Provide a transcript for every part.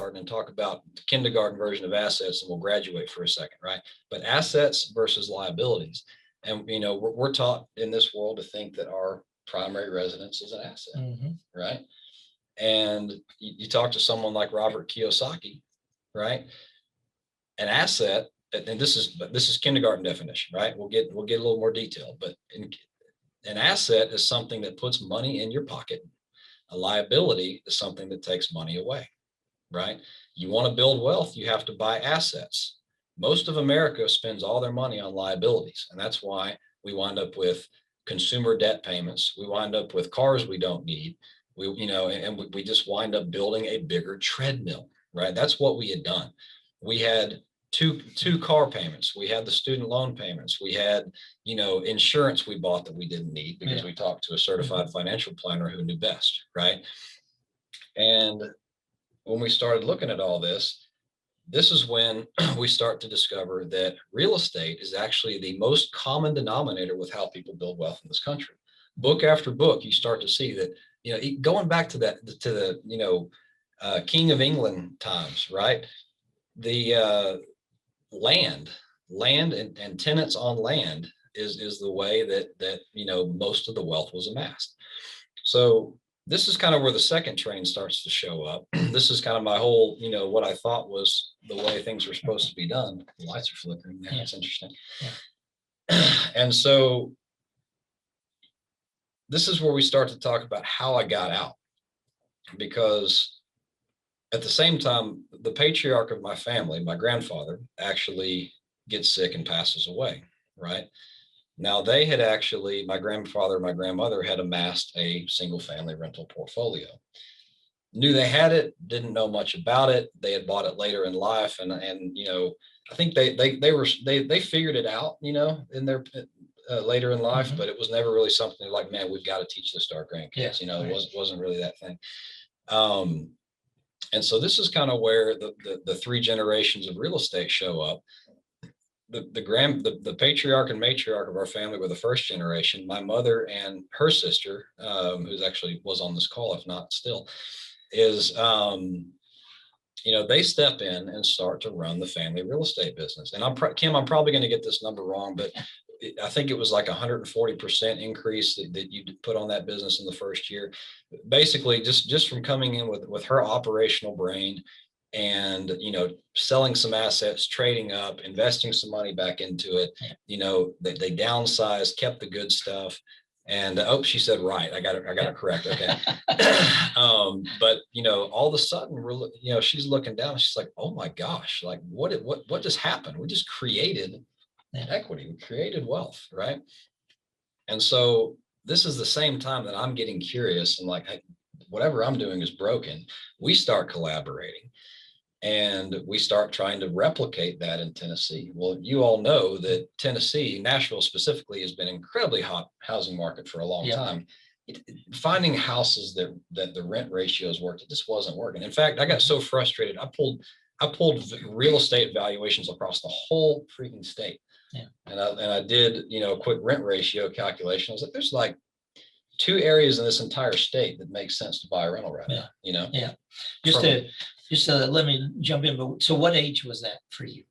kindergarten and talk about the kindergarten version of assets, and we'll graduate for a second, right? But assets versus liabilities. And, you know, we're taught in this world to think that our primary residence is an asset, right? And you talk to someone like Robert Kiyosaki, right? An asset, and this is kindergarten definition, right? We'll get a little more detailed, but an asset is something that puts money in your pocket. A liability is something that takes money away, right? You want to build wealth, you have to buy assets. Most of America spends all their money on liabilities, and that's why we wind up with consumer debt payments. We wind up with cars we don't need. We just wind up building a bigger treadmill, right? That's what we had done. We had two car payments. We had the student loan payments. We had, insurance we bought that we didn't need because we talked to a certified financial planner who knew best, right? And when we started looking at all this is when we start to discover that real estate is actually the most common denominator with how people build wealth in this country. Book after book, you start to see that, going back to the King of England times, right? The land and tenants on land is the way that most of the wealth was amassed. So this is kind of where the second train starts to show up. This is kind of my whole, what I thought was the way things were supposed to be done. The lights are flickering there. It's interesting. And so this is where we start to talk about how I got out, because at the same time, the patriarch of my family, my grandfather, actually gets sick and passes away, right? Now my grandfather and my grandmother had amassed a single family rental portfolio. Knew they had it, didn't know much about it. They had bought it later in life. And I think they figured it out, in their later in life, but it was never really something like, man, we've got to teach this to our grandkids. It wasn't really that thing. And so this is kind of where the three generations of real estate show up. The patriarch and matriarch of our family were the first generation. My mother and her sister, who's actually was on this call, if not still, is, they step in and start to run the family real estate business. And Kim, I'm probably going to get this number wrong, but I think it was like 140% increase that you put on that business in the first year. Basically, just from coming in with her operational brain and, selling some assets, trading up, investing some money back into it. They downsized, kept the good stuff. And she said, right. I got it correct. Okay. But all of a sudden she's looking down and she's like, oh my gosh, like what just happened? We just created equity. We created wealth. Right. And so this is the same time that I'm getting curious and like, hey, whatever I'm doing is broken. We start collaborating. And we start trying to replicate that in Tennessee. Well, you all know that Tennessee, Nashville specifically, has been an incredibly hot housing market for a long time. Finding houses that the rent ratios worked, it just wasn't working. In fact, I got so frustrated. I pulled real estate valuations across the whole freaking state. And I did, a quick rent ratio calculation. I was like, there's like 2 areas in this entire state that makes sense to buy a rental right now, Just let me jump in. But so what age was that for you?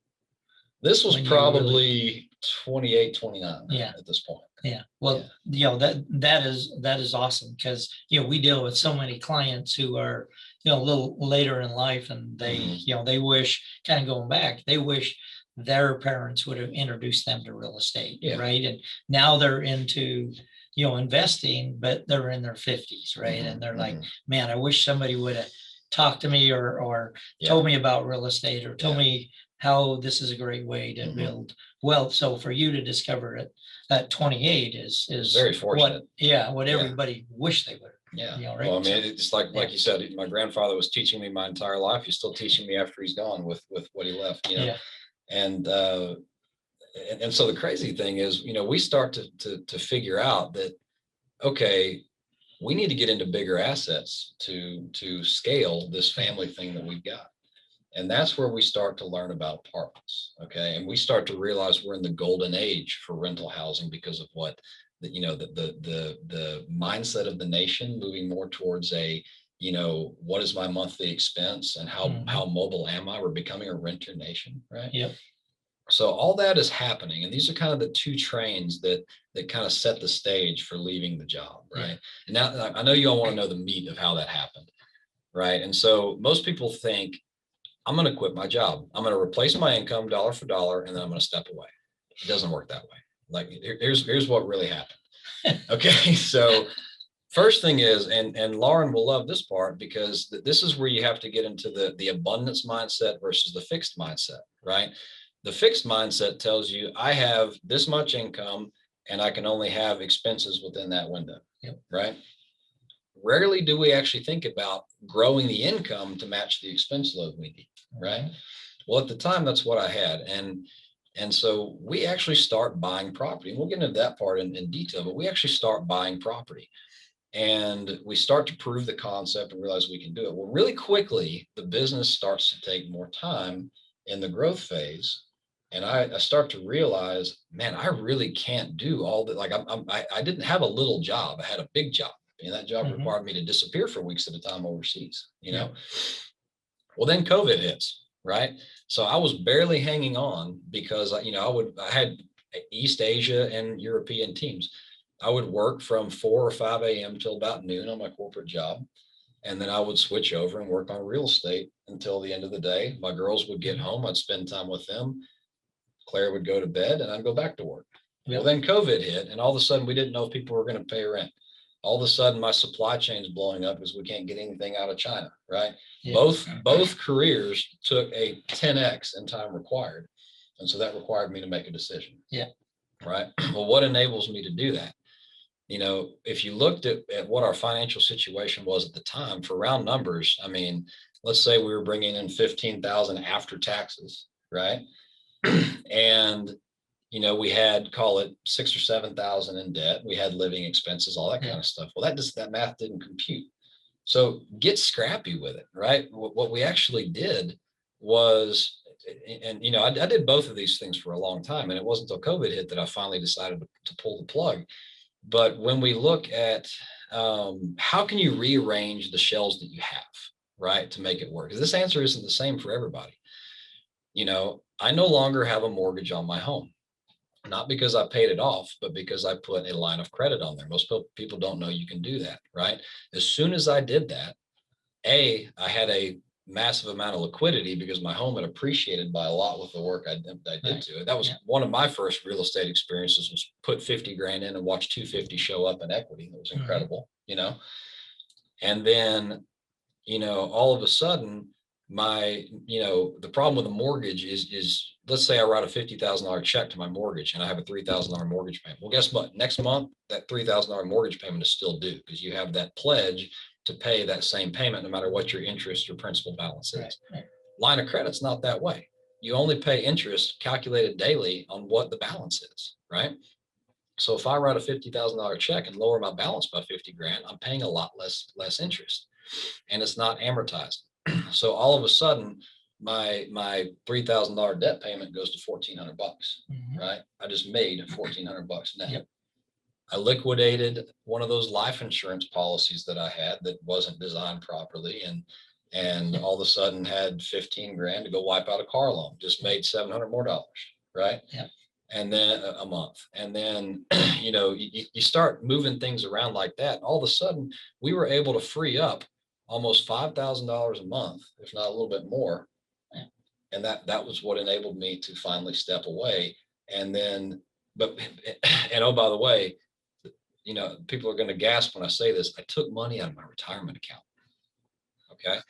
This was probably 28, 29 at this point. Yeah. Well, that is awesome because, we deal with so many clients who are, a little later in life and they, they wish, kind of going back, they wish their parents would have introduced them to real estate. Right. And now they're into, investing, but they're in their 50s. Right. And they're like, man, I wish somebody would have talked to me or told me about real estate or told me how this is a great way to build wealth. So for you to discover it at 28 is very fortunate. What everybody wished they would. Right. Well, I mean, it's like you said, my grandfather was teaching me my entire life. He's still teaching me after he's gone with what he left, And so the crazy thing is, we start to figure out that, okay, we need to get into bigger assets to scale this family thing that we've got. And that's where we start to learn about apartments. Okay. And we start to realize we're in the golden age for rental housing because of what the mindset of the nation moving more towards a what is my monthly expense and how mobile am I? We're becoming a renter nation, right? Yep. So all that is happening. And these are kind of the two trains that kind of set the stage for leaving the job, right? And now I know you all want to know the meat of how that happened, right? And so most people think, I'm going to quit my job. I'm going to replace my income dollar for dollar, and then I'm going to step away. It doesn't work that way. Like here's what really happened. Okay. So first thing is, and Lauren will love this part, because this is where you have to get into the abundance mindset versus the fixed mindset, right? The fixed mindset tells you I have this much income and I can only have expenses within that window, right? Rarely do we actually think about growing the income to match the expense load we need, right? Well, at the time, that's what I had. And so we actually start buying property. And we'll get into that part in detail, but we actually start buying property. And we start to prove the concept and realize we can do it. Well, really quickly, the business starts to take more time in the growth phase. And I start to realize, man, I really can't do all that. Like I didn't have a little job. I had a big job. And that job required me to disappear for weeks at a time overseas, Well, then COVID hits, right? So I was barely hanging on because, I had East Asia and European teams. I would work from 4 or 5 a.m. till about noon on my corporate job. And then I would switch over and work on real estate until the end of the day. My girls would get home. I'd spend time with them. Claire would go to bed and I'd go back to work. Well, then COVID hit, and all of a sudden we didn't know if people were going to pay rent. All of a sudden my supply chain is blowing up because we can't get anything out of China, right? Both careers took a 10x in time required. And so that required me to make a decision. Right. Well, what enables me to do that? If you looked at what our financial situation was at the time, for round numbers, I mean, let's say we were bringing in 15,000 after taxes, right? And, we had, call it 6 or 7,000 in debt. We had living expenses, all that kind of stuff. Well, that math didn't compute. So get scrappy with it, right? What we actually did was, and I did both of these things for a long time, and it wasn't until COVID hit that I finally decided to pull the plug. But when we look at how can you rearrange the shells that you have, right, to make it work? Because this answer isn't the same for everybody. I no longer have a mortgage on my home, not because I paid it off, but because I put a line of credit on there. Most people don't know you can do that, right? As soon as I did that, I had a massive amount of liquidity because my home had appreciated by a lot with the work I did to it. That was one of my first real estate experiences, was put 50 grand in and watch 250 show up in equity. It was incredible, and then, all of a sudden the problem with a mortgage is let's say I write a $50,000 check to my mortgage and I have a $3,000 mortgage payment. Well, guess what? Next month, that $3,000 mortgage payment is still due because you have that pledge to pay that same payment no matter what your interest or principal balance is. Right. Line of credit's not that way. You only pay interest calculated daily on what the balance is, right? So if I write a $50,000 check and lower my balance by 50 grand, I'm paying a lot less interest, and it's not amortized. So all of a sudden, my $3,000 debt payment goes to $1,400, right? I just made $1,400 net. Yep. I liquidated one of those life insurance policies that I had that wasn't designed properly, and all of a sudden had 15 grand to go wipe out a car loan. Just made $700 more, right? Yep. And then a month, and then you start moving things around like that. All of a sudden, we were able to free up almost $5,000 a month, if not a little bit more. And that was what enabled me to finally step away. And then, oh, by the way, people are going to gasp when I say this. I took money out of my retirement account. Okay.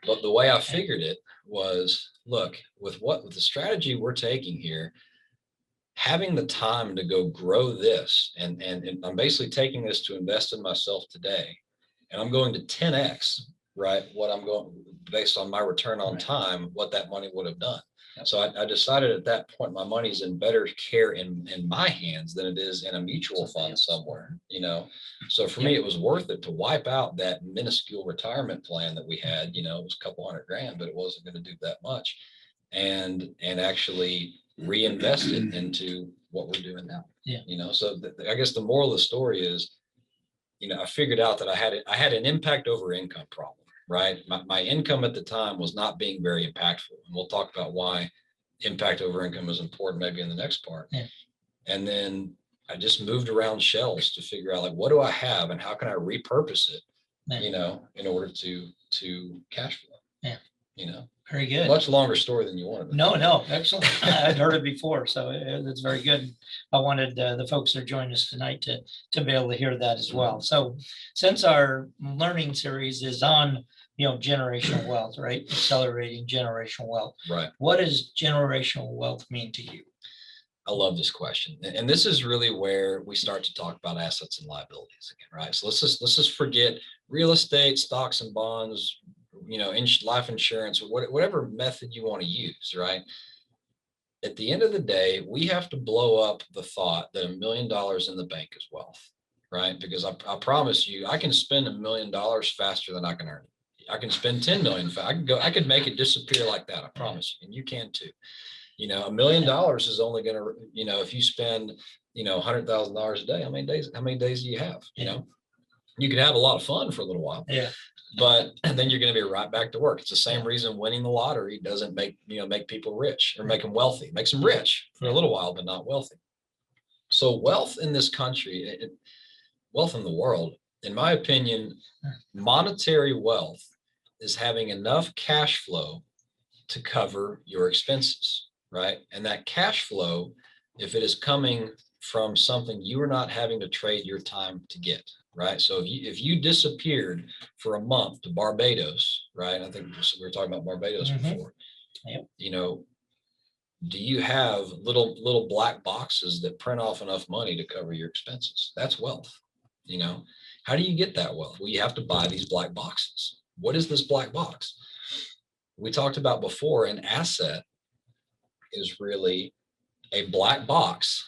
But the way I figured it was, look, with the strategy we're taking here, having the time to go grow this, and I'm basically taking this to invest in myself today. And I'm going to 10x, right? What I'm going based on my return on time, what that money would have done. Yep. So I decided at that point, my money's in better care in my hands than it is in a mutual fund somewhere, So for me, it was worth it to wipe out that minuscule retirement plan that we had. It was a couple $100,000, but it wasn't going to do that much, and actually reinvest it into what we're doing now. So I guess the moral of the story is, I figured out that I had an impact over income problem, right? My income at the time was not being very impactful. And we'll talk about why impact over income is important maybe in the next part. Yeah. And then I just moved around shells to figure out like, what do I have and how can I repurpose it, Yeah. in order to cash flow. Yeah. You know, Very good. much longer story than you wanted. No, excellent. I'd heard it before, so it's very good. I wanted the folks that are joining us tonight to be able to hear that as well. So since our learning series is on, generational wealth, right? Accelerating generational wealth. Right. What does generational wealth mean to you? I love this question. And this is really where we start to talk about assets and liabilities again, right? So let's just forget real estate, stocks and bonds, life insurance, whatever method you want to use, right? At the end of the day, we have to blow up the thought that $1 million in the bank is wealth, right? Because I promise you, I can spend $1 million faster than I can earn it. I can spend 10 million. I could make it disappear like that. I promise you, and you can too. $1 million is only going to, if you spend, $100,000 a day, how many days do you have? You could have a lot of fun for a little while. Yeah. But then you're going to be right back to work. It's the same reason winning the lottery doesn't make people rich or make them wealthy. It makes them rich for a little while, but not wealthy. So wealth in this country, wealth in the world, in my opinion, monetary wealth is having enough cash flow to cover your expenses, right? And that cash flow, if it is coming from something you are not having to trade your time to get, right? So if you disappeared for a month to Barbados, right? I think we were talking about Barbados before. Yep. Do you have little black boxes that print off enough money to cover your expenses? That's wealth. How do you get that wealth? Well, you have to buy these black boxes. What is this black box? We talked about before, an asset is really a black box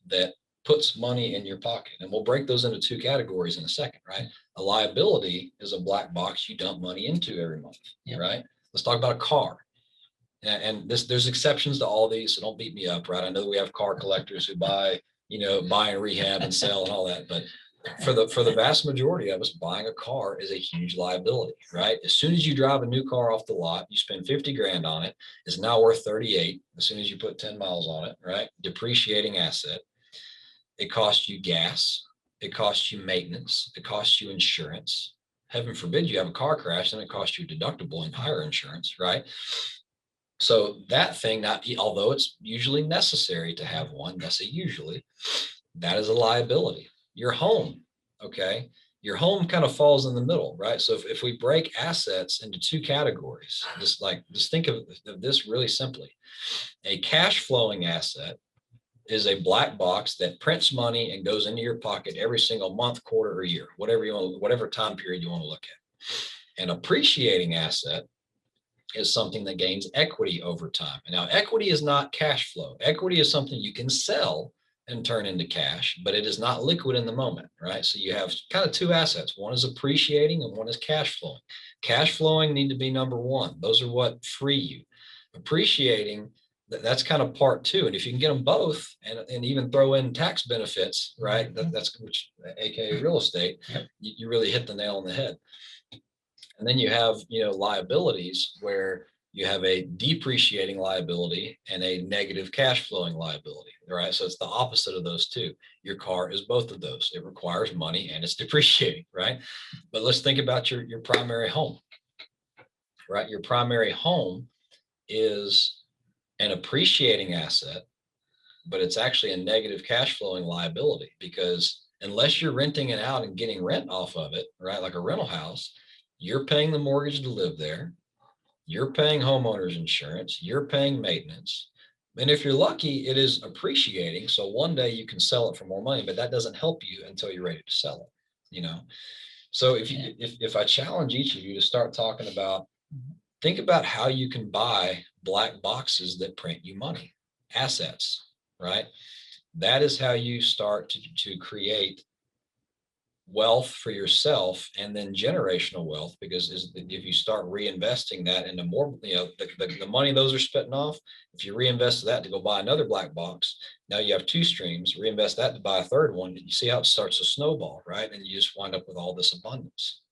that puts money in your pocket. And we'll break those into two categories in a second, right? A liability is a black box you dump money into every month, right? Let's talk about a car. And there's exceptions to all these, so don't beat me up, right? I know we have car collectors who buy and rehab and sell and all that, but for the vast majority of us, buying a car is a huge liability, right? As soon as you drive a new car off the lot, you spend 50 grand on it. It's now worth 38 as soon as you put 10 miles on it, right? Depreciating asset. It costs you gas. It costs you maintenance. It costs you insurance. Heaven forbid you have a car crash, and it costs you deductible and higher insurance, right? So that thing, although it's usually necessary to have one, that's a usually, that is a liability. Your home, okay? Your home kind of falls in the middle, right? So if we break assets into two categories, just think of this really simply. A cash flowing asset is a black box that prints money and goes into your pocket every single month, quarter, or year, whatever time period you want to look at. An appreciating asset is something that gains equity over time. And now equity is not cash flow. Equity is something you can sell and turn into cash, but it is not liquid in the moment, right? So you have kind of two assets. One is appreciating and one is cash flowing. Cash flowing need to be number one. Those are what free you. Appreciating, that's kind of part two. And if you can get them both and even throw in tax benefits, right? That's AKA real estate, you really hit the nail on the head. And then you have, liabilities where you have a depreciating liability and a negative cash flowing liability, right? So it's the opposite of those two. Your car is both of those. It requires money and it's depreciating, right? But let's think about your primary home, right? Your primary home is an appreciating asset, but it's actually a negative cash flowing liability, because unless you're renting it out and getting rent off of it, right? Like a rental house, you're paying the mortgage to live there. You're paying homeowners insurance. You're paying maintenance. And if you're lucky, it is appreciating. So one day you can sell it for more money, but that doesn't help you until you're ready to sell it, So if I challenge each of you to start talking about, think about how you can buy black boxes that print you money, assets, right? That is how you start to create wealth for yourself, and then generational wealth, because if you start reinvesting that into more, the money those are spitting off, if you reinvest that to go buy another black box, now you have two streams. Reinvest that to buy a third one, and you see how it starts to snowball, right? And you just wind up with all this abundance.